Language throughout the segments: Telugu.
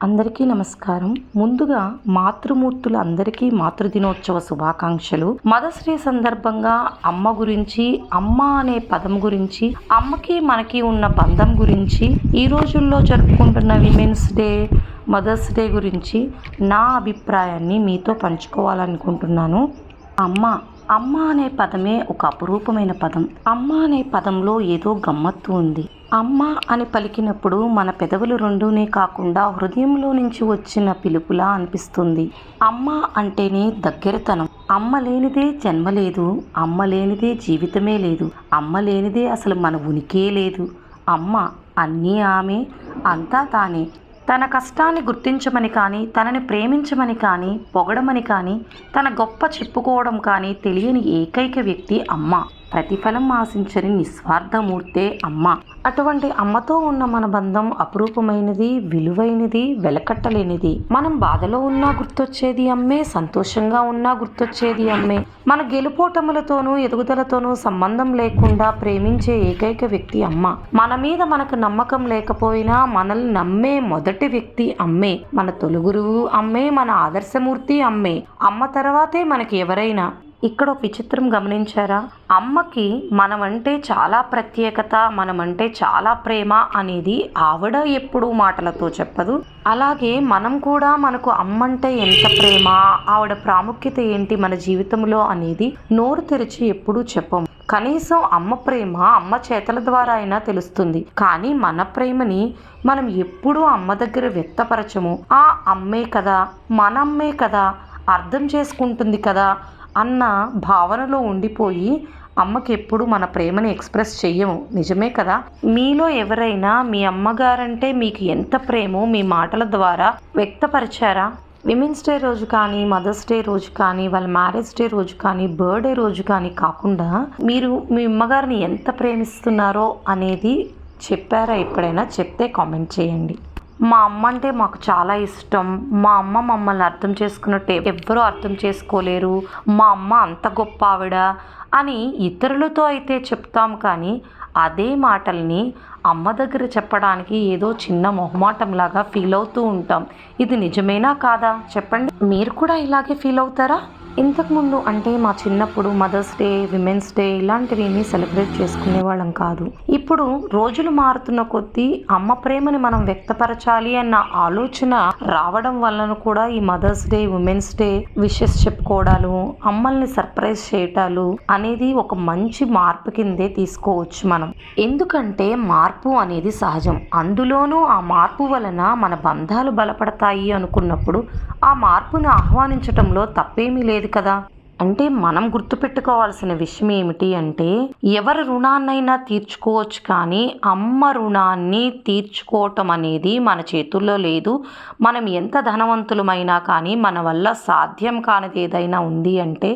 అందరికీ నమస్కారం. ముందుగా మాతృమూర్తులందరికీ మాతృదినోత్సవ శుభాకాంక్షలు. మదర్స్ డే సందర్భంగా అమ్మ గురించి, అమ్మ అనే పదం గురించి, అమ్మకి మనకి ఉన్న బంధం గురించి, ఈ రోజుల్లో జరుపుకుంటున్న విమెన్స్ డే, మదర్స్ డే గురించి నా అభిప్రాయాన్ని మీతో పంచుకోవాలనుకుంటున్నాను. అమ్మ అనే పదమే ఒక అపురూపమైన పదం. అమ్మ అనే పదంలో ఏదో గమ్మత్తు ఉంది. అమ్మ అని పలికినప్పుడు మన పెదవులు రెండూనే కాకుండా హృదయంలో నుంచి వచ్చిన పిలుపులా అనిపిస్తుంది. అమ్మ అంటేనే దగ్గరతనం. అమ్మ లేనిదే జన్మ లేదు, అమ్మ లేనిదే జీవితమే లేదు, అమ్మ లేనిదే అసలు మన ఉనికే లేదు. అమ్మ అన్నీ ఆమె, అంతా తానే. తన కష్టాన్ని గుర్తించమని కానీ, తనని ప్రేమించమని కానీ, పొగడమని కానీ, తన గొప్ప చెప్పుకోవడం కానీ తెలియని ఏకైక వ్యక్తి అమ్మ. ప్రతిఫలం ఆశించని నిస్వార్థమూర్తే అమ్మ. అటువంటి అమ్మతో ఉన్న మన బంధం అపురూపమైనది, విలువైనది, వెలకట్టలేనిది. మనం బాధలో ఉన్నా గుర్తొచ్చేది అమ్మే, సంతోషంగా ఉన్నా గుర్తొచ్చేది అమ్మే. మన గెలుపోటములతోనూ ఎదుగుదలతోనూ సంబంధం లేకుండా ప్రేమించే ఏకైక వ్యక్తి అమ్మ. మన మీద మనకు నమ్మకం లేకపోయినా మనల్ని నమ్మే మొదటి వ్యక్తి అమ్మే. మన తొలి గురువు అమ్మే, మన ఆదర్శమూర్తి అమ్మే. అమ్మ తర్వాతే మనకి ఎవరైనా. ఇక్కడ ఒక విచిత్రం గమనించారా? అమ్మకి మనమంటే చాలా ప్రత్యేకత, మనమంటే చాలా ప్రేమ అనేది ఆవిడ ఎప్పుడూ మాటలతో చెప్పదు. అలాగే మనం కూడా మనకు అమ్మంటే ఎంత ప్రేమ, ఆవిడ ప్రాముఖ్యత ఏంటి మన జీవితంలో అనేది నోరు తెరిచి ఎప్పుడూ చెప్పము. కనీసం అమ్మ ప్రేమ అమ్మ చేతల ద్వారా అయినా తెలుస్తుంది. కానీ మన ప్రేమని మనం ఎప్పుడూ అమ్మ దగ్గర వ్యక్తపరచము. ఆ అమ్మే కదా, మన అమ్మే కదా, అర్థం చేసుకుంటుంది కదా అన్న భావనలో ఉండిపోయి అమ్మకి ఎప్పుడు మన ప్రేమని ఎక్స్ప్రెస్ చెయ్యము. నిజమే కదా? మీలో ఎవరైనా మీ అమ్మగారంటే మీకు ఎంత ప్రేమో మీ మాటల ద్వారా వ్యక్తపరిచారా? విమెన్స్ డే రోజు కానీ, మదర్స్ డే రోజు కానీ, వాళ్ళ మ్యారేజ్ డే రోజు కానీ, బర్త్డే రోజు కానీ కాకుండా మీరు మీ అమ్మగారిని ఎంత ప్రేమిస్తున్నారో అనేది చెప్పారా ఎప్పుడైనా? చెప్తే కామెంట్ చేయండి. మా అమ్మ అంటే మాకు చాలా ఇష్టం, మా అమ్మ మమ్మల్ని అర్థం చేసుకున్నట్టు ఎవ్వరూ అర్థం చేసుకోలేరు, మా అమ్మ అంత గొప్ప ఆవిడ అని ఇతరులతో అయితే చెప్తాం. కానీ అదే మాటల్ని అమ్మ దగ్గర చెప్పడానికి ఏదో చిన్న మొహమాటంలాగా ఫీల్ అవుతూ ఉంటాం. ఇది నిజమేనా కాదా చెప్పండి. మీరు కూడా ఇలాగే ఫీల్ అవుతారా? ఇంతకుముందు అంటే మా చిన్నప్పుడు మదర్స్ డే, విమెన్స్ డే ఇలాంటివి సెలబ్రేట్ చేసుకునే వాళ్ళం కాదు. ఇప్పుడు రోజులు మారుతున్న కొద్దీ అమ్మ ప్రేమని మనం వ్యక్తపరచాలి అన్న ఆలోచన రావడం వలన కూడా ఈ mother's day, women's day wishes చెప్పుకోవడాలు, అమ్మల్ని సర్ప్రైజ్ చేయటాలు అనేది ఒక మంచి మార్పు కిందే తీసుకోవచ్చు మనం. ఎందుకంటే మార్పు అనేది సహజం. అందులోనూ ఆ మార్పు వలన మన బంధాలు బలపడతాయి అనుకున్నప్పుడు ఆ మార్పును ఆహ్వానించటంలో తప్పేమీ లేదు కదా. అంటే మనం గుర్తుపెట్టుకోవాల్సిన విషయం ఏమిటి అంటే, ఎవరి రుణాన్నైనా తీర్చుకోవచ్చు, కానీ అమ్మ రుణాన్ని తీర్చుకోవటం అనేది మన చేతుల్లో లేదు. మనం ఎంత ధనవంతులమైనా కానీ మన వల్ల సాధ్యం కానిది ఏదైనా ఉంది అంటే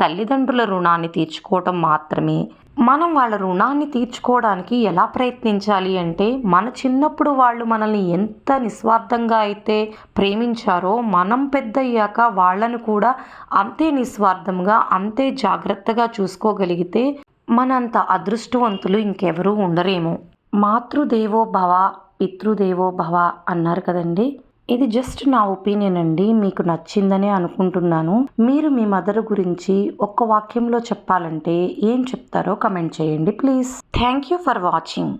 తల్లిదండ్రుల రుణాన్ని తీర్చుకోవటం మాత్రమే. మనం వాళ్ళ రుణాన్ని తీర్చుకోవడానికి ఎలా ప్రయత్నించాలి అంటే, మన చిన్నప్పుడు వాళ్ళు మనల్ని ఎంత నిస్వార్థంగా అయితే ప్రేమించారో మనం పెద్దయ్యాక వాళ్ళను కూడా అంతే నిస్వార్థంగా, అంతే జాగ్రత్తగా చూసుకోగలిగితే మనంత అదృష్టవంతులు ఇంకెవరూ ఉండరేమో. మాతృదేవో భవ, పితృదేవో భవ అన్నారు కదండి. ఇది జస్ట్ నా ఒపీనియన్ అండి. మీకు నచ్చిందని అనుకుంటున్నాను. మీరు మీ మదర్ గురించి ఒక్క వాక్యంలో చెప్పాలంటే ఏం చెప్తారో కమెంట్ చేయండి please. Thank you for watching.